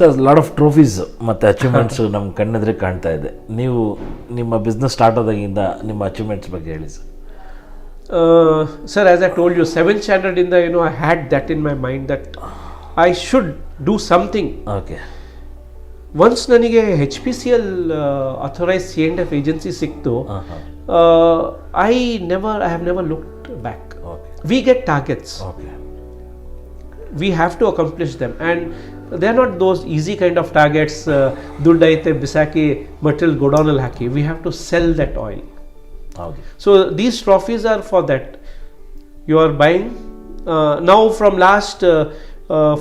Sir lot of trophies ಮತ್ತು achievements ನಮ್ಮ ಕಣ್ಣೆದ್ರೆ ಕಾಣ್ತಾ ಇದೆ. ನೀವು ನಿಮ್ಮ ಬಿಸ್ನೆಸ್ ಸ್ಟಾರ್ಟ್ ಆದಾಗಿಂದ ನಿಮ್ಮ ಅಚೀವ್ಮೆಂಟ್ಸ್ ಬಗ್ಗೆ ಹೇಳಿ sir. Sir, as I told you, 7th standard I had that in my mind that I should do something. Okay. Once ನನಗೆ HPCL authorized C&F agency ಸಿಕ್ತು, I have never looked back. Okay. We get targets. Okay. We have to accomplish them, and they are not those easy kind of targets. ದುಡ್ಡು ಐತೆ ಬಿಸಾಕಿ material ಗೋಡೌನಲ್ಲಿ ಹಾಕಿ. We have to sell that oil. ಹೌದು. So these trophies are for that. You are buying now from last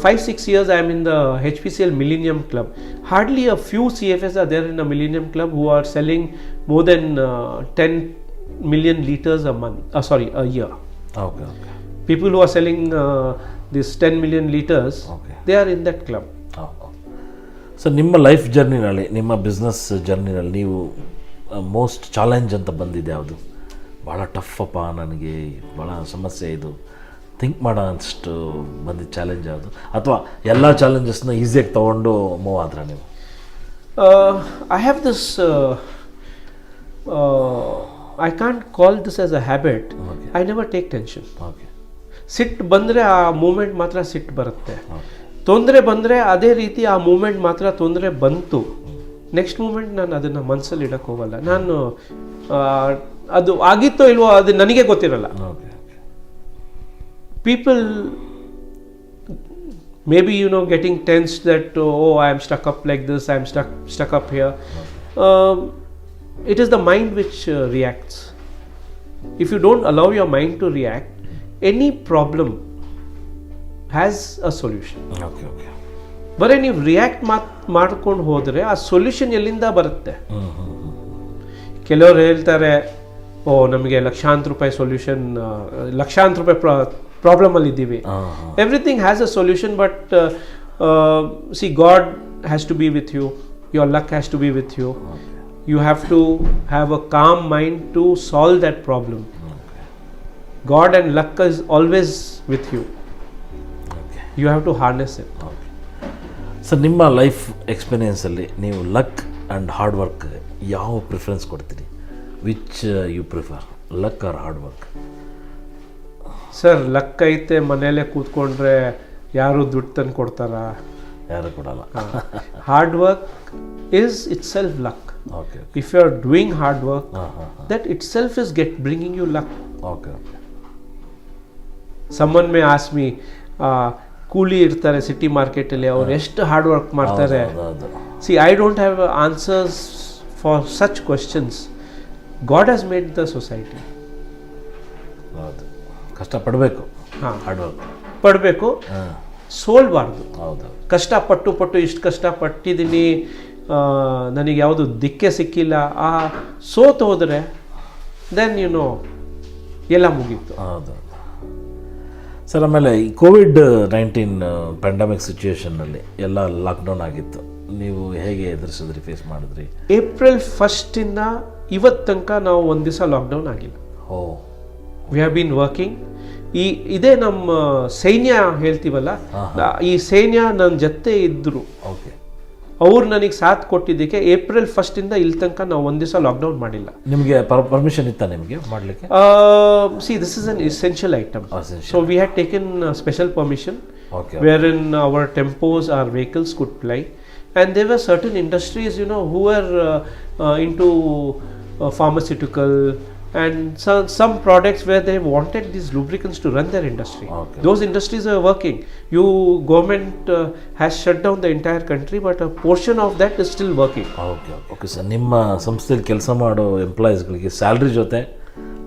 5-6 years I am in the HPCL Millennium Club. Hardly a few CFS are there in the Millennium Club who are selling more than 10 million liters a year. Okay, okay. People who are selling this 10 million liters, Okay. they are in that club. So ನಿಮ್ಮ life ಜರ್ನಿನಲ್ಲಿ, ನಿಮ್ಮ business ಜರ್ನಿನಲ್ಲಿ ನೀವು most challenge ಅಂತ ಬಂದಿದೆ ಯಾವುದು? ಭಾಳ ಟಫಪ್ಪ, ನನಗೆ ಭಾಳ ಸಮಸ್ಯೆ ಇದು, ಥಿಂಕ್ ಮಾಡೋ ಅಷ್ಟು ಬಂದಿದ್ದ ಚಾಲೆಂಜ್ ಯಾವುದು? ಅಥವಾ ಎಲ್ಲ ಚಾಲೆಂಜಸ್ನ ಈಸಿಯಾಗಿ ತೊಗೊಂಡು ಮೂವ್ ಆದ್ರೆ ನೀವು? I have this, I can't call this as a habit. Okay. I never take tension. Okay. ಸಿಟ್ಟು ಬಂದರೆ ಆ ಮೂಮೆಂಟ್ ಮಾತ್ರ ಸಿಟ್ಟು ಬರುತ್ತೆ. ತೊಂದರೆ ಬಂದರೆ ಅದೇ ರೀತಿ ಆ ಮೂಮೆಂಟ್ ಮಾತ್ರ ತೊಂದರೆ ಬಂತು, ನೆಕ್ಸ್ಟ್ ಮೂಮೆಂಟ್ ನಾನು ಅದನ್ನು ಮನಸ್ಸಲ್ಲಿ ಇಡಕ್ಕೆ ಹೋಗಲ್ಲ. ನಾನು ಅದು ಆಗಿತ್ತೋ ಇಲ್ವೋ ಅದು ನನಗೆ ಗೊತ್ತಿರಲ್ಲ. Okay. People maybe getting tense that I am stuck up like this, I am stuck up here. It is the mind which reacts. If you don't allow your mind to react, any problem has a solution. Okay, okay. ಬರೀ ನೀವು react ಮಾಡ್ಕೊಂಡು ಹೋದರೆ ಆ solution ಎಲ್ಲಿಂದ ಬರುತ್ತೆ? ಕೆಲವರು ಹೇಳ್ತಾರೆ, ನಮಗೆ ಲಕ್ಷಾಂತರ ರೂಪಾಯಿ ಸೊಲ್ಯೂಷನ್, ಲಕ್ಷಾಂತರ ರೂಪಾಯಿ ಪ್ರಾಬ್ಲಮಲ್ಲಿ ಇದ್ದೀವಿ. Everything has a solution, but see God has to be with you, your luck has to be with you. You have to have a calm mind to solve that problem. God and luck is always with you. Okay. You have to harness it. Okay. So ನಿಮ್ಮ life ಎಕ್ಸ್ಪೀರಿಯನ್ಸಲ್ಲಿ ನೀವು luck and hard work ಯಾವ preference ಕೊಡ್ತೀರಿ? Which you prefer, luck or hard work? Sir, luck ಐತೆ ಮನೆಯಲ್ಲೇ ಕೂತ್ಕೊಂಡ್ರೆ ಯಾರು ದುಡ್ಡು ತಂದು ಕೊಡ್ತಾರ? ಯಾರು ಕೊಡಲ್ಲ. Hard work is itself luck. Okay. If you are doing hard work, that itself is bringing you luck. Okay. Someone may ask me, ಕೂಲಿ ಇರ್ತಾರೆ ಸಿಟಿ ಮಾರ್ಕೆಟಲ್ಲಿ, ಅವ್ರು ಎಷ್ಟು ಹಾರ್ಡ್ ವರ್ಕ್ ಮಾಡ್ತಾರೆ? C, I don't have answers for such questions. God has made the society. ಹೌದು, ಕಷ್ಟಪಡಬೇಕು, hard work ಪಡಬೇಕು, ಸೋಲ್ಬಾರ್ದು. ಹೌದು. ಕಷ್ಟಪಟ್ಟು ಇಷ್ಟು ಕಷ್ಟಪಟ್ಟಿದ್ದೀನಿ, ನನಗೆ ಯಾವುದು ದಿಕ್ಕೆ ಸಿಕ್ಕಿಲ್ಲ, ಆ ಸೋತು ಹೋದರೆ ದೆನ್ ಎಲ್ಲ ಮುಗೀತು. ಹೌದು ಸರ್. ಆಮೇಲೆ ಈ ಕೋವಿಡ್-19 ಪ್ಯಾಂಡಮಿಕ್ ಸಿಚುವೇಶನ್ನಲ್ಲಿ ಎಲ್ಲ ಲಾಕ್ಡೌನ್ ಆಗಿತ್ತು, ನೀವು ಹೇಗೆ ಎದುರಿಸಿದ್ರಿ, ಫೇಸ್ ಮಾಡಿದ್ರಿ? ಏಪ್ರಿಲ್ 1 ಇವತ್ತು ತನಕ ನಾವು ಒಂದು ದಿವಸ ಲಾಕ್ಡೌನ್ ಆಗಿಲ್ಲ. We have been working. ಇದೇ ನಮ್ಮ ಸೈನ್ಯ ಹೇಳ್ತೀವಲ್ಲ, ಈ ಸೈನ್ಯ ನನ್ನ ಜೊತೆ ಇದ್ದರು. ಓಕೆ. ಅವ್ರು ನನಗೆ ಸಾಥ್ ಕೊಟ್ಟಿದ್ದಕ್ಕೆ ಏಪ್ರಿಲ್ 1 ಇಲ್ಲಿ ತನಕ ನಾವು ಒಂದು ದಿವಸ ಲಾಕ್ಡೌನ್ ಮಾಡಿಲ್ಲ. ನಿಮಗೆ ಪರ್ಮಿಷನ್ ಇತ್ತಾ ನಿಮಗೆ ಮಾಡಲಿಕ್ಕೆ? C, this is an essential item. So we had taken special permission wherein our tempos, our vehicles could fly, and there were certain industries who were into pharmaceutical and some products where they wanted these lubricants to run their industry. Okay. Those industries are working. Government has shut down the entire country, but a portion of that is still working. Okay sir. ನಿಮ್ಮ ಸಂಸ್ಥೆಯಲ್ಲಿ ಕೆಲಸ ಮಾಡೋ ಎಂಪ್ಲಾಯೀಸ್ಗಳಿಗೆ salary ಜೊತೆ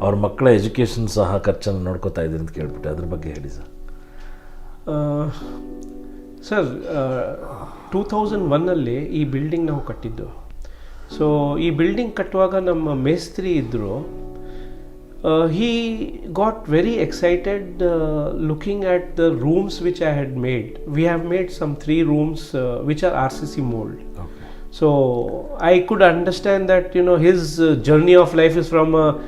ಅವ್ರ ಮಕ್ಕಳ education ಸಹ ಖರ್ಚನ್ನು ನೋಡ್ಕೋತಾ ಇದ್ದೀರಿ ಅಂತ ಕೇಳ್ಬಿಟ್ಟು, ಅದ್ರ ಬಗ್ಗೆ ಹೇಳಿ ಸರ್. ಸರ್, 2001 ಈ ಬಿಲ್ಡಿಂಗ್ ನಾವು ಕಟ್ಟಿದ್ದು. ಸೊ ಈ ಬಿಲ್ಡಿಂಗ್ ಕಟ್ಟುವಾಗ ನಮ್ಮ ಮೇಸ್ತ್ರಿ ಇದ್ದರು. he got very excited looking at the rooms which I had made. We have made some 3 rooms which are RCC mold. Okay. So I could understand that his journey of life is from a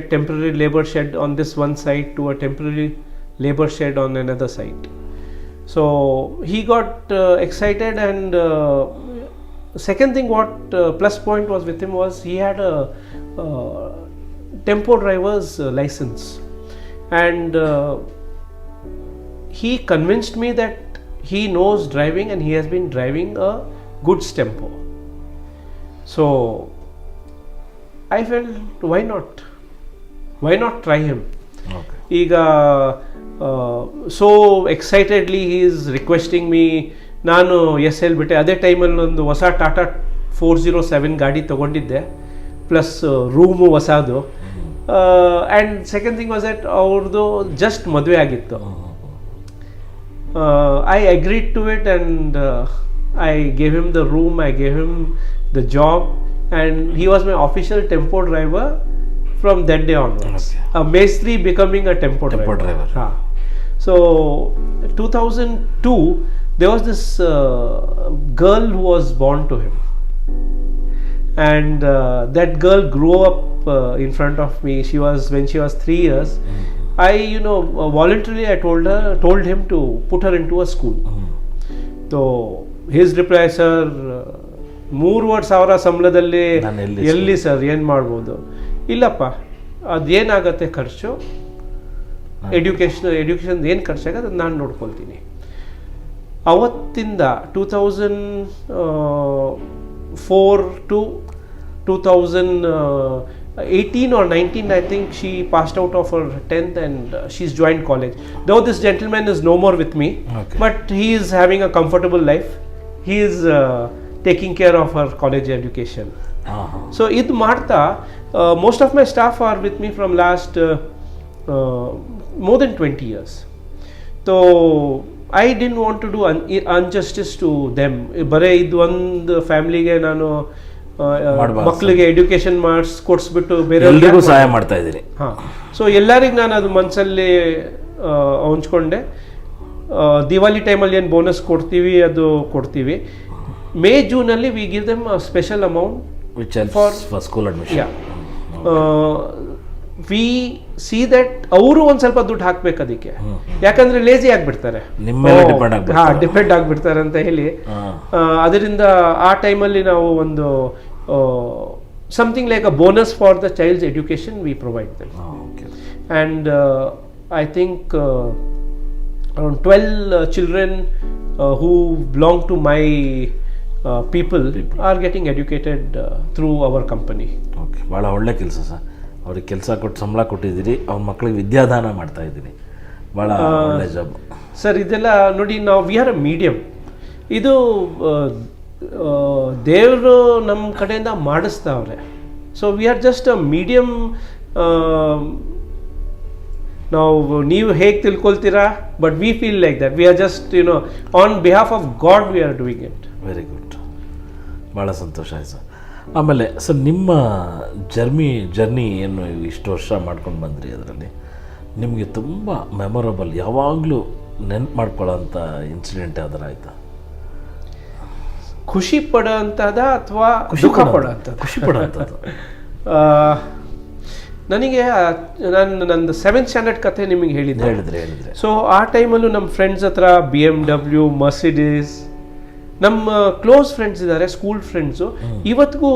temporary labor shed on this one side to a temporary labor shed on another side. So he got excited, and second thing, what plus point was with him was he had a tempo driver's license, and he convinced me that he knows driving and he has been driving a goods tempo. So I felt, why not try him? Okay. ಈಗ so excitedly he is requesting me. ನಾನು yes ಹೇಳ್ಬಿಟ್ಟೆ. ಅದೇ ಟೈಮಲ್ಲಿ ಒಂದು ಹೊಸ ಟಾಟಾ 407 ಗಾಡಿ ತೊಗೊಂಡಿದ್ದೆ, plus room ಹೊಸದು. And second thing was that ಅವ್ರದ್ದು ಜಸ್ಟ್ ಮದುವೆ ಆಗಿತ್ತು. I agreed to it, and I gave him the room, I gave him the job, and he was my official tempo driver from that day onwards. Okay. A Mestri becoming a tempo driver. Ha. So 2002 there was this girl who was born to him, and that girl grew up in front of me. When she was 3 years, I voluntarily I told him to put her into a school. So his reply, sir, 3,000 ಸಂಬಳದಲ್ಲಿ ಎಲ್ಲಿ sir ಏನು ಮಾಡ್ಬೋದು? ಇಲ್ಲಪ್ಪ, ಅದೇನಾಗತ್ತೆ ಖರ್ಚು, education ಏನು ಖರ್ಚಾಗತ್ತೆ ಅದು ನಾನು ನೋಡ್ಕೊಳ್ತೀನಿ. ಅವತ್ತಿಂದ 2004 to 2018 or 19, I think she passed out of her 10th, and she's joined college. Though this gentleman is no more with me, Okay. but he is having a comfortable life. He is taking care of her college education. So ಇದು ಮಾಡ್ತಾ, most of my staff are with me from last more than 20 years. So I didn't want to do injustice to them. ಬರೇ ಇದು ಒಂದು ಫ್ಯಾಮಿಲಿಗೆ ನಾನು ಮಕ್ಕಳಿಗೆ education ಕೊಡಿಸ್ಬಿಟ್ಟು ಬೇರೆ ಎಲ್ರಿಗೂ ಸಹಾಯ ಮಾಡ್ತಾ ಇದ್ದೀರಿ. ಹಾಂ. ಸೊ ಎಲ್ಲರಿಗೂ ನಾನು ಅದು ಮನಸ್ಸಲ್ಲಿ ಹಂಚ್ಕೊಂಡೆ. ದಿವಾಲಿ ಟೈಮಲ್ಲಿ ಏನು ಬೋನಸ್ ಕೊಡ್ತೀವಿ ಅದು ಕೊಡ್ತೀವಿ. ಮೇ ಜೂನಲ್ಲಿ we give them special amount which helps for school admission. We see that ಅವರು ಒಂದು ಸ್ವಲ್ಪ ದುಡ್ಡು ಹಾಕ್ಬೇಕು ಅದಕ್ಕೆ, ಯಾಕಂದ್ರೆ ಲೇಜಿ ಆಗಿಬಿಡ್ತಾರೆ, ನಿಮ್ಮ ಮೇಲೆ ಡಿಪೆಂಡ್ ಆಗಿಬಿಡ್ತಾರೆ ಅಂತ ಹೇಳಿ. ಅದರಿಂದ ಆ ಟೈಮಲ್ಲಿ ನಾವು ಒಂದು something like a bonus for the child's education we provide them. And I think around 12 children who belong to my people are getting educated through our company. Okay, ಭಾಳ ಒಳ್ಳೆ ಕೆಲಸ ಸರ್. ಅವ್ರಿಗೆ ಕೆಲಸ ಕೊಟ್ಟು ಸಂಬಳ ಕೊಟ್ಟಿದ್ದೀರಿ, ಅವ್ರ ಮಕ್ಕಳಿಗೆ ವಿದ್ಯಾದಾನ ಮಾಡ್ತಾ ಇದ್ದೀನಿ. ಭಾಳ ಒಳ್ಳೆ ಜಾಬ್ ಸರ್. ಇದೆಲ್ಲ ನೋಡಿ, ನಾವು ವಿ ಆರ್ ಅ ಮೀಡಿಯಮ್. ಇದು ದೇವರು ನಮ್ಮ ಕಡೆಯಿಂದ ಮಾಡಿಸ್ತಾವ್ರೆ. So we are just a medium. ನಾವು ನೀವು ಹೇಗೆ ತಿಳ್ಕೊಳ್ತೀರಾ, but we feel like that we are just on behalf of God we are doing it. Very good, ಭಾಳ ಸಂತೋಷ ಆಯ್ತು ಸರ್. ಆಮೇಲೆ ಸರ್, ನಿಮ್ಮ ಜರ್ನಿ ಏನು ಇಷ್ಟು ವರ್ಷ ಮಾಡ್ಕೊಂಡು ಬಂದ್ರಿ, ಅದರಲ್ಲಿ ನಿಮಗೆ ತುಂಬ ಮೆಮೊರಬಲ್, ಯಾವಾಗಲೂ ನೆನ್ಪು ಮಾಡ್ಕೊಳ್ಳೋಂಥ ಇನ್ಸಿಡೆಂಟ್ ಯಾವ್ದಾರ ಆಯಿತಾ? ಖುಷಿ ಪಡೋಂಥದ್ದ ಅಥವಾ ದುಃಖ ಪಡೋಂಥದ್ದು? ಖುಷಿ ಪಡೋಂಥದ್ದು. ನನಗೆ ನಂದು 7th ಸ್ಟ್ಯಾಂಡರ್ಡ್ ಕತೆ ನಿಮಗೆ ಹೇಳಿದ್ರೆ. ಸೊ ಆ ಟೈಮಲ್ಲೂ ನಮ್ಮ ಫ್ರೆಂಡ್ಸ್ ಹತ್ರ BMW, ಮರ್ಸಿಡೀಸ್, ನಮ್ಮ ಕ್ಲೋಸ್ ಫ್ರೆಂಡ್ಸ್ ಇದ್ದಾರೆ, ಸ್ಕೂಲ್ ಫ್ರೆಂಡ್ಸು. ಇವತ್ತಿಗೂ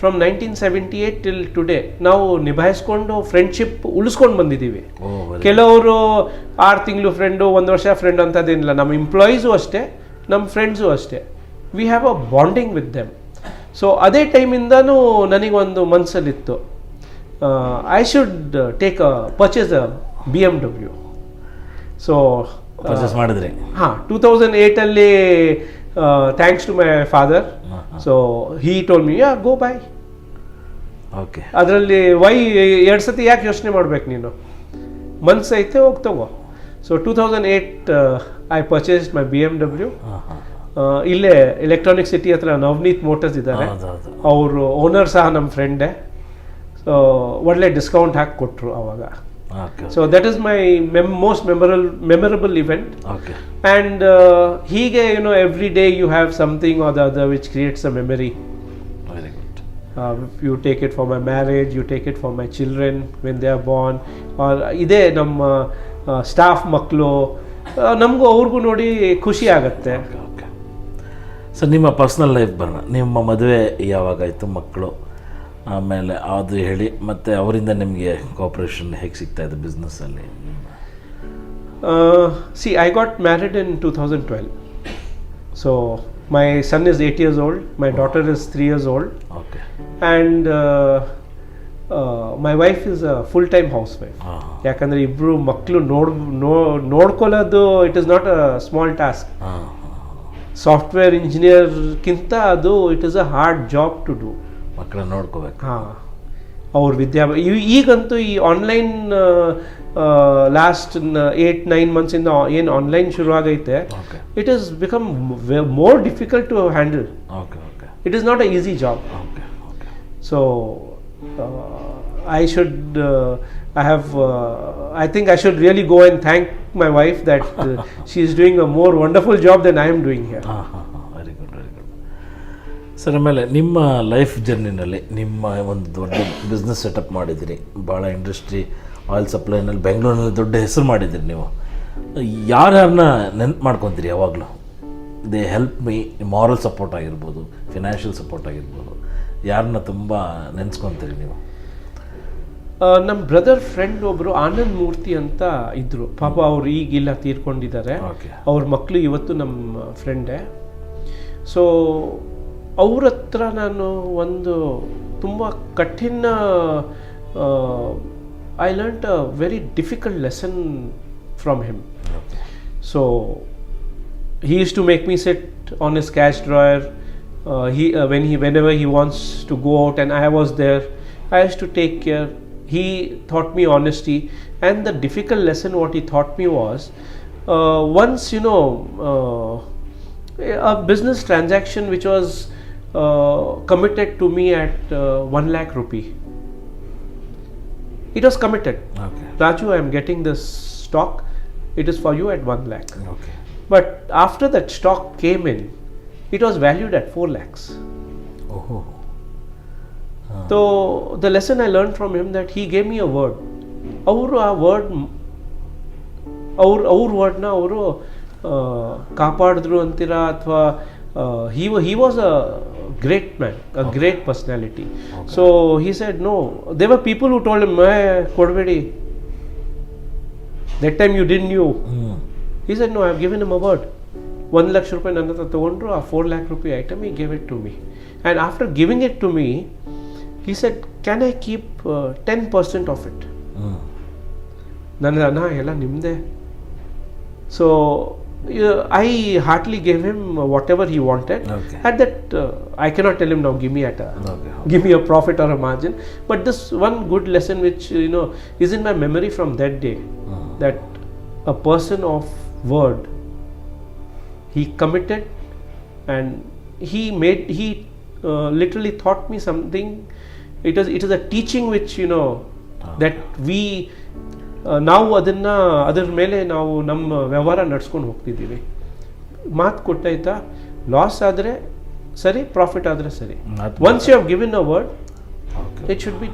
ಫ್ರಮ್ 1978 ಟಿಲ್ ಟುಡೇ ನಾವು ನಿಭಾಯಿಸ್ಕೊಂಡು ಫ್ರೆಂಡ್ಶಿಪ್ ಉಳಿಸ್ಕೊಂಡು ಬಂದಿದ್ದೀವಿ. ಕೆಲವರು 6 ತಿಂಗಳು ಫ್ರೆಂಡು, 1 ವರ್ಷ ಫ್ರೆಂಡ್ ಅಂತದೇನಿಲ್ಲ. ನಮ್ಮ ಎಂಪ್ಲಾಯೀಸು ಅಷ್ಟೇ, ನಮ್ಮ ಫ್ರೆಂಡ್ಸು ಅಷ್ಟೇ. We have a bonding with them. So ಅದೇ ಟೈಮಿಂದನೂ ನನಗೊಂದು ಮನಸ್ಸಲ್ಲಿತ್ತು, I should purchase a BMW. So purchase ಮಾಡಿದ್ರಿ? ಹಾಂ, 2008 ಅಲ್ಲಿ thanks to my father. So he told me, go buy. Okay. ಅದರಲ್ಲಿ 2 ಸತಿ ಯಾಕೆ ಯೋಚನೆ ಮಾಡ್ಬೇಕು ನೀನು, ಮನ್ಸೈತೆ ಹೋಗಿ ತಗೋ. So 2008 I purchased my BMW. ಇಲ್ಲೇ ಎಲೆಕ್ಟ್ರಾನಿಕ್ ಸಿಟಿ ಹತ್ರ ನವನೀತ್ ಮೋಟರ್ಸ್ ಇದ್ದಾರೆ, ಅವರು ಓನರ್ ಸಹ ನಮ್ಮ ಫ್ರೆಂಡೇ. ಸೊ ಒಳ್ಳೆ ಡಿಸ್ಕೌಂಟ್ ಹಾಕಿ ಕೊಟ್ಟರು ಅವಾಗ. So that is my most memorable event. And ಹೀಗೆ every day you have something or the other which creates a memory. You take it for my marriage, you take it for my children when they are born, or ಇದೇ ನಮ್ಮ staff ಮಕ್ಕಳು ನಮಗೂ ಅವ್ರಿಗೂ ನೋಡಿ ಖುಷಿ ಆಗುತ್ತೆ. Okay. Sir ನಿಮ್ಮ personal life ಬರೋಣ. ನಿಮ್ಮ ಮದುವೆ ಯಾವಾಗಾಯಿತು, ಮಕ್ಕಳು, ಆಮೇಲೆ ಅದು ಹೇಳಿ, ಮತ್ತು ಅವರಿಂದ ನಿಮಗೆ ಕೋಆಪ್ರೇಷನ್ ಹೇಗೆ ಸಿಗ್ತಾ ಇದೆ ಬಿಸ್ನೆಸ್ಸಲ್ಲಿ? See, I got married in 2012. So my son is 8 years old, my daughter is 3 years old, okay. and my wife is a full-time housewife. ಹಾಂ ಯಾಕಂದರೆ ಇಬ್ಬರು ಮಕ್ಕಳು ನೋಡ್ಕೊಳ್ಳೋದು it is not a small task. ಹಾಂ software ಇಂಜಿನಿಯರ್ಗಿಂತ ಅದು it is a hard job to do. ಮಕ್ಕಳನ್ನ ನೋಡ್ಕೋಬೇಕು. ಹಾಂ, ಅವ್ರ ಈಗಂತೂ ಈ ಆನ್ಲೈನ್ ಲಾಸ್ಟ್ 8-9 ಮಂತ್ಸಿಂದ ಏನು ಆನ್ಲೈನ್ ಶುರು ಆಗೈತೆ, okay it is become more difficult to handle. Okay okay it is not a easy job. Okay okay. So I think I should really go and thank my wife that she is doing a more wonderful job than I am doing here. ಹಾಂ ಹಾಂ ಹಾಂ, very good very good. Sir ಆಮೇಲೆ ನಿಮ್ಮ life ಜರ್ನಿನಲ್ಲಿ ನಿಮ್ಮ ಒಂದು ದೊಡ್ಡ business setup ಮಾಡಿದಿರಿ, ಭಾಳ ಇಂಡಸ್ಟ್ರಿ ಆಯಿಲ್ ಸಪ್ಲೈನಲ್ಲಿ ಬೆಂಗಳೂರಿನಲ್ಲಿ ದೊಡ್ಡ ಹೆಸರು ಮಾಡಿದಿರಿ ನೀವು. ಯಾರ್ಯಾರನ್ನ ನೆನ್ಪು ಮಾಡ್ಕೊತೀರಿ ಯಾವಾಗಲೂ? They help me, moral support ಆಗಿರ್ಬೋದು, ಫಿನಾನ್ಷಿಯಲ್ ಸಪೋರ್ಟ್ ಆಗಿರ್ಬೋದು, ಯಾರನ್ನ ತುಂಬ ನೆನೆಸ್ಕೊತೀರಿ ನೀವು? ನಮ್ಮ ಬ್ರದರ್ ಫ್ರೆಂಡ್ ಒಬ್ಬರು ಆನಂದ್ ಮೂರ್ತಿ ಅಂತ ಇದ್ದರು. ಪಾಪ ಅವ್ರು ಈಗಿಲ್ಲ, ತೀರ್ಕೊಂಡಿದ್ದಾರೆ. ಓಕೆ. ಅವ್ರ ಮಕ್ಕಳು ಇವತ್ತು ನಮ್ಮ ಫ್ರೆಂಡೇ. ಸೊ ಅವ್ರ ಹತ್ರ ನಾನು ಒಂದು ತುಂಬ ಕಠಿಣ I learned a very difficult lesson from him. So he used to make me sit on his cash drawer whenever he wants to go out, and I was there. I used to take care. He taught me honesty, and the difficult lesson what he taught me was once a business transaction which was committed to me at 1 lakh rupee. It was committed. Okay. Raju, I am getting this stock. It is for you at 1 lakh. Okay. But after that stock came in, it was valued at 4 lakhs. Oh. So the lesson I learned from him that he gave me a word. Our wordna ಅವರು ಕಾಪಾಡಿದ್ರು ಅಂತೀರಾ ಅಥವಾ he was a great man, a great personality. Okay. So he said no. There were people who told him ಕೊಡಬೇಡಿ, that time you didn't knew. He said no, I have given him a word. 1 lakh rupees ನನ್ನ ಹತ್ರ ತಗೊಂಡ್ರು, ಆ 4 lakh rupee item he gave it to me, and after giving it to me he said can I keep 10% of it? ನನ್ನ ಎಲ್ಲ ನಿಮ್ಮದೇ. So I heartily gave him whatever he wanted. Okay. At that I cannot tell him now give me Okay. give me a profit or a margin, but this one good lesson which is in my memory from that day, that a person of word, he committed, and he literally taught me something. It is a teaching which that we ನಾವು ಅದರ ಮೇಲೆ ನಾವು ನಮ್ಮ ವ್ಯವಹಾರ ನಡ್ಸ್ಕೊಂಡು ಹೋಗ್ತಿದ್ದೀವಿ. ಮಾತು ಕೊಟ್ಟಾಯ್ತಾ, loss ಆದರೆ ಸರಿ, ಪ್ರಾಫಿಟ್ ಆದರೆ ಸರಿ. Once you have given a word, it should be,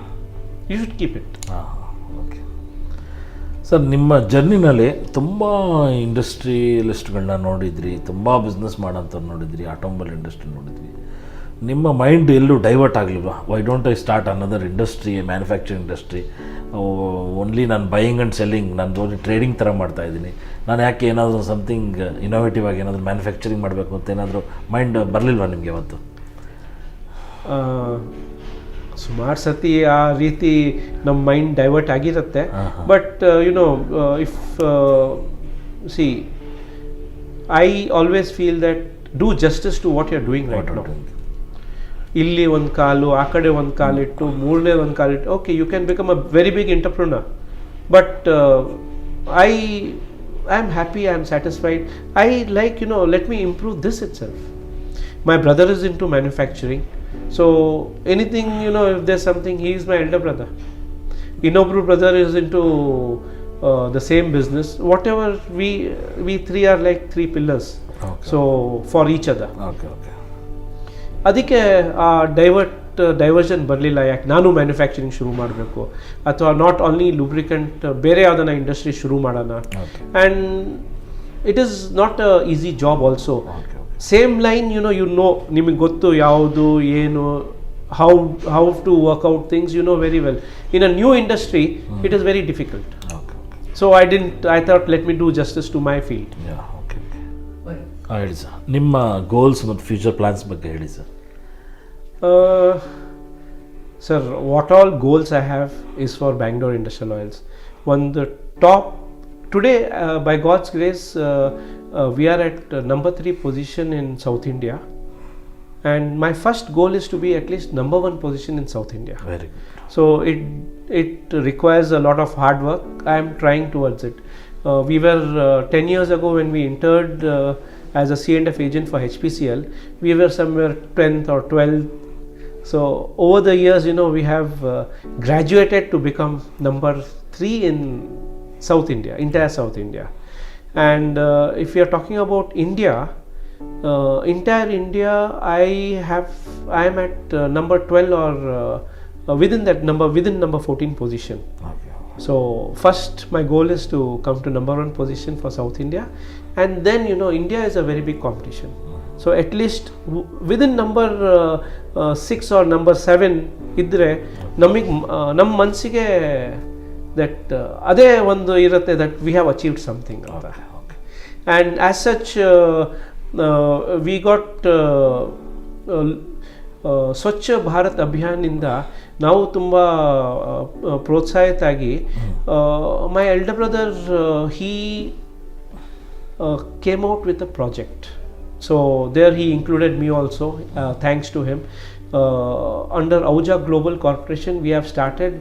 you should keep it. Okay sir, ನಿಮ್ಮ ಜರ್ನಿನಲ್ಲಿ ತುಂಬ ಇಂಡಸ್ಟ್ರಿಯಲಿಸ್ಟ್ಗಳನ್ನ ನೋಡಿದ್ರಿ, ತುಂಬ ಬಿಸ್ನೆಸ್ ಮಾಡೋಂಥವ್ರು ನೋಡಿದ್ರಿ, ಆಟೋಮೊಬೈಲ್ ಇಂಡಸ್ಟ್ರಿ ನೋಡಿದ್ರಿ. ನಿಮ್ಮ ಮೈಂಡ್ ಎಲ್ಲೂ ಡೈವರ್ಟ್ ಆಗಲಿಲ್ವಾ? Why don't I start another industry, manufacturing industry? Only ನಾನು ಬೈಯಿಂಗ್ ಆ್ಯಂಡ್ ಸೆಲ್ಲಿಂಗ್, ನಾನು ಓನ್ಲಿ ಟ್ರೇಡಿಂಗ್ ಥರ ಮಾಡ್ತಾಯಿದ್ದೀನಿ, ನಾನು ಯಾಕೆ ಏನಾದರೂ ಸಮಥಿಂಗ್ ಇನೋವೇಟಿವ್ ಆಗಿ ಏನಾದರೂ ಮ್ಯಾನುಫ್ಯಾಕ್ಚರಿಂಗ್ ಮಾಡಬೇಕು ಅಂತ ಏನಾದರೂ ಮೈಂಡ್ ಬರಲಿಲ್ವಾ ನಿಮಗೆ ಅವತ್ತು? ಸುಮಾರು ಸತಿ ಆ ರೀತಿ ನಮ್ಮ ಮೈಂಡ್ ಡೈವರ್ಟ್ ಆಗಿರುತ್ತೆ. But if see I always feel that do justice to what you are doing right now. ಇಲ್ಲಿ ಒಂದು ಕಾಲು, ಆ ಕಡೆ ಒಂದು ಕಾಲಿಟ್ಟು, ಮೂರನೇ ಒಂದು ಕಾಲಿಟ್ಟು, okay, you can become a very big entrepreneur. But I am happy, I am satisfied. I like let me improve this itself. My brother is into manufacturing. So anything, if there's something, he is my elder brother. Innobru brother is into the same business. Whatever, we three are like 3 pillars. Okay. So for each other. Okay. ಅದಕ್ಕೆ ಆ diversion ಬರಲಿಲ್ಲ. ಯಾಕೆ ನಾನು manufacturing ಶುರು ಮಾಡಬೇಕು, ಅಥವಾ not only lubricant, ಬೇರೆ ಯಾವುದನ್ನ ಇಂಡಸ್ಟ್ರಿ ಶುರು ಮಾಡೋಣ. And it is not a easy job also. Okay okay Same line, ನಿಮಗೆ ಗೊತ್ತು ಯಾವುದು ಏನು, how to work out things, very well. In a new industry, it is very difficult. Okay okay So I thought let me do justice to my field. Yeah okay okay ಹಾಂ ಹೇಳಿ sir, ನಿಮ್ಮ goals ಮತ್ತು future plans ಬಗ್ಗೆ ಹೇಳಿ sir. Sir, what all goals I have is for Bangalore Industrial Oils. One the top today, by God's grace, we are at number 3 position in South India, and my first goal is to be at least number 1 position in South India. Very good. So it requires a lot of hard work. I am trying towards it. We were 10 years ago when we entered as a C&F agent for HPCL, we were somewhere 10th or 12th. So over the years, we have graduated to become number 3 in South India, entire South India. And if we are talking about India, entire India, I am at number 12 or within number 14 position. Okay So first my goal is to come to number 1 position for South India, and then India is a very big competition. So at least within number 6 or number 7 ಇದ್ರೆ ನಮಗೆ ನಮ್ಮ ಮನಸ್ಸಿಗೆ that ಅದೇ ಒಂದು ಇರುತ್ತೆ that we have achieved something ಅಂತ. Okay And as such, we got Swachh Bharat ಅಭಿಯಾನಿಂದ ನಾವು ತುಂಬ ಪ್ರೋತ್ಸಾಹಿತಾಗಿ, my elder brother he came out with a project. So there he included me also, thanks to him. Under Ahuja Global Corporation, we have started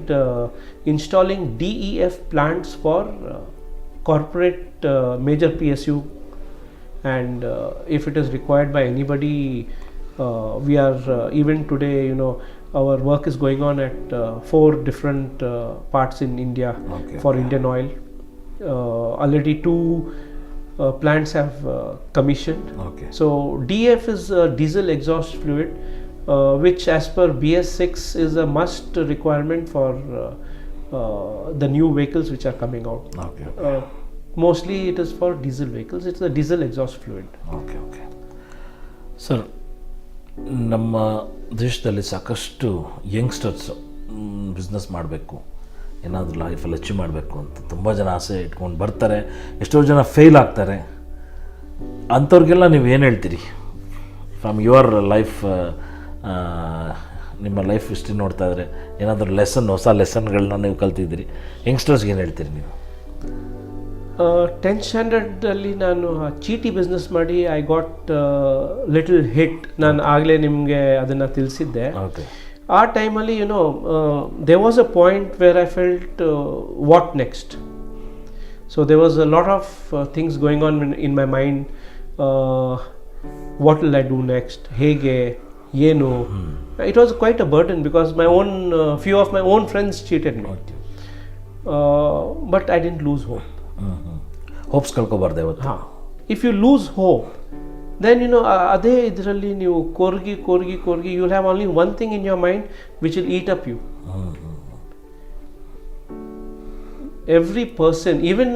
installing DEF plants for corporate major PSU, and if it is required by anybody, we are even today, our work is going on at 4 different parts in India. Okay. For Indian Oil. Already 2 plants have commissioned. Okay. So DF is a diesel exhaust fluid, which as per BS6 is a must requirement for the new vehicles which are coming out. Okay Mostly it is for diesel vehicles. It's a diesel exhaust fluid. Okay okay sir, ನಮ್ಮ ದೇಶದಲ್ಲಿ ಸಾಕಷ್ಟು youngsters business ಮಾಡಬೇಕು, ಏನಾದರೂ ಲೈಫಲ್ಲಿ achieve ಮಾಡಬೇಕು ಅಂತ ತುಂಬ ಜನ ಆಸೆ ಇಟ್ಕೊಂಡು ಬರ್ತಾರೆ. ಎಷ್ಟೋ ಜನ ಫೇಲ್ ಆಗ್ತಾರೆ. ಅಂಥವ್ರಿಗೆಲ್ಲ ನೀವು ಏನು ಹೇಳ್ತೀರಿ ಫ್ರಮ್ ಯುವರ್ ಲೈಫ್? ನಿಮ್ಮ ಲೈಫ್ ಹಿಸ್ಟ್ರಿ ನೋಡ್ತಾ ಇದ್ದರೆ ಏನಾದರೂ ಹೊಸ ಲೆಸನ್ಗಳನ್ನ ನೀವು ಕಲ್ತಿದ್ದೀರಿ, ಯಂಗ್ಸ್ಟರ್ಸ್ಗೆ ಏನು ಹೇಳ್ತೀರಿ ನೀವು? 10th ಸ್ಟ್ಯಾಂಡರ್ಡ್ ಅಲ್ಲಿ ನಾನು ಚೀಟಿ ಬಿಸ್ನೆಸ್ ಮಾಡಿ ಐ ಗಾಟ್ ಲಿಟಲ್ ಹಿಟ್. ನಾನು ಆಗಲೇ ನಿಮಗೆ ಅದನ್ನು ತಿಳಿಸಿದ್ದೆ. ಓಕೆ. ಆ ಟೈಮಲ್ಲಿ there was a point where I felt what next. So there was a lot of things going on in my mind. What will I do next? ಹೇಗೆ ಏನು? It was quite a burden because my own few of my own friends cheated me. But I didn't lose hope. Hopes ಕಳ್ಕೊಬಾರ್ದು ಇವತ್ತು. ಹಾಂ, if you lose hope, then ಅದೇ ಇದರಲ್ಲಿ ನೀವು ಕೊರ್ಗಿ you will have only one thing in your mind which will eat up you. Every person, even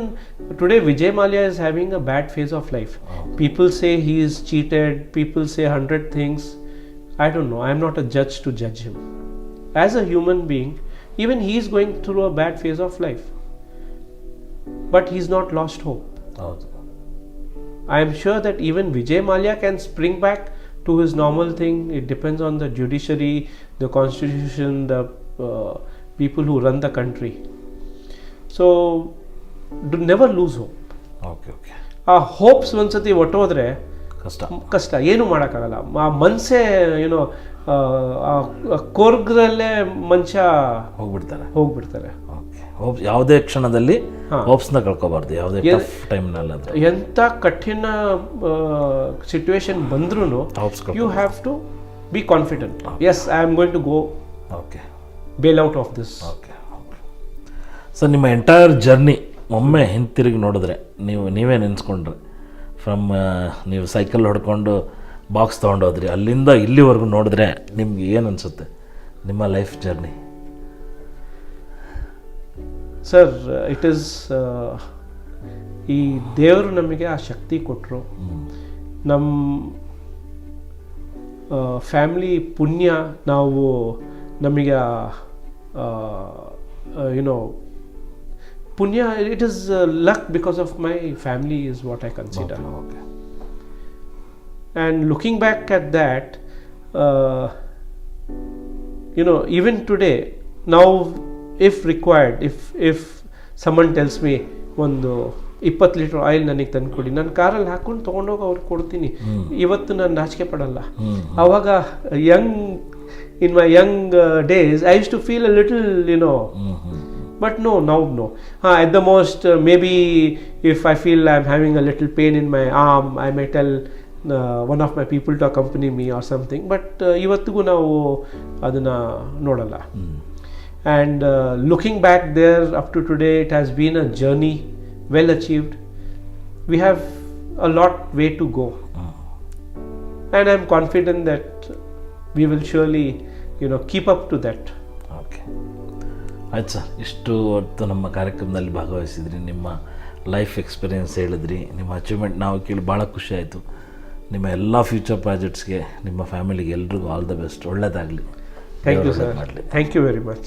today Vijay Mallya is having a bad phase of life. People say he is cheated, people say 100 things. I don't know, I am not a judge to judge him. As a human being, even he is going through a bad phase of life, but he's not lost hope. ಹೌದು. I am sure that even Vijay Mallya can spring back to his normal thing. It depends on the judiciary, the constitution, the people who run the country. So never lose hope. Okay okay. ಆ hopes ಒಂದ್ಸತಿ ಹೊಟ್ಟೋದ್ರೆ ಕಷ್ಟ, ಏನು ಮಾಡೋಕ್ಕಾಗಲ್ಲ. ಆ ಮನಸ್ಸೇ ಕೊರ್ಗ್ರಲ್ಲೇ ಮನುಷ್ಯ ಹೋಗ್ಬಿಡ್ತಾರೆ. Okay. Hopes ಯಾವುದೇ ಕ್ಷಣದಲ್ಲಿ ಹೋಪ್ಸ್ನ ಕಳ್ಕೊಬಾರ್ದು, ಯಾವುದೇ ಟಫ್ ಟೈಮ್ನಲ್ಲಿ. ಅದು ಎಂಥ ಕಠಿಣ ಸಿಚುವೇಶನ್ ಬಂದ್ರೂ you have to be confident. Yes, I am going to go okay bail out of this. Okay okay. Sir, ನಿಮ್ಮ ಎಂಟೈರ್ ಜರ್ನಿ ಒಮ್ಮೆ ಹಿಂತಿರುಗಿ ನೋಡಿದ್ರೆ ನೀವೇ ನೆನೆಸ್ಕೊಂಡ್ರೆ, ಫ್ರಮ್ ನೀವು ಸೈಕಲ್ ಹೊಡ್ಕೊಂಡು ಬಾಕ್ಸ್ ತೊಗೊಂಡೋದ್ರಿ, ಅಲ್ಲಿಂದ ಇಲ್ಲಿವರೆಗೂ ನೋಡಿದ್ರೆ ನಿಮ್ಗೆ ಏನು ಅನಿಸುತ್ತೆ ನಿಮ್ಮ life journey? Sir, it is ಈ ದೇವರು ನಮಗೆ ಆ ಶಕ್ತಿ ಕೊಟ್ಟರು. ನಮ್ಮ ಫ್ಯಾಮ್ಲಿ ಪುಣ್ಯ, ನಾವು ನಮಗೆ ಯುನೋ ಪುಣ್ಯ, it is luck because of my family is what I consider. Okay. And looking back at that, you know, even today, now if required, if someone tells me ಒಂದು 20 ಲೀಟರ್ ಆಯಿಲ್ ನನಗೆ ತಂದು ಕೊಡಿ, ನಾನು ಕಾರಲ್ಲಿ ಹಾಕೊಂಡು ತೊಗೊಂಡೋಗಿ ಅವ್ರಿಗೆ ಕೊಡ್ತೀನಿ. ಇವತ್ತು ನಾನು ನಾಚಿಕೆ ಪಡಲ್ಲ. ಆವಾಗ in my young days I used to feel a little, you know, but no, now no. At the most, maybe if I feel I'm having a little pain in my arm, I may tell one of my people to accompany me or something, but ಇವತ್ತಿಗೂ ನಾವು ಅದನ್ನು ನೋಡಲ್ಲ. And looking back there up to today, it has been a journey well achieved. We have a lot way to go, and I'm confident that we will surely, you know, keep up to that. Okay, ಆಯ್ತು sir. ಇಷ್ಟು ಹೊತ್ತು ನಮ್ಮ ಕಾರ್ಯಕ್ರಮದಲ್ಲಿ ಭಾಗವಹಿಸಿದ್ರಿ, ನಿಮ್ಮ life experience ಹೇಳಿದ್ರಿ, ನಿಮ್ಮ achievement ನಾವು ಕೇಳಿ ಭಾಳ ಖುಷಿ ಆಯಿತು. ನಿಮ್ಮ ಎಲ್ಲ ಫ್ಯೂಚರ್ ಪ್ರಾಜೆಕ್ಟ್ಸ್ಗೆ, ನಿಮ್ಮ ಫ್ಯಾಮಿಲಿಗೆ ಎಲ್ರಿಗೂ ಆಲ್ ದ ಬೆಸ್ಟ್, ಒಳ್ಳೆಯದಾಗಲಿ. Thank you, sir. Thank you very much.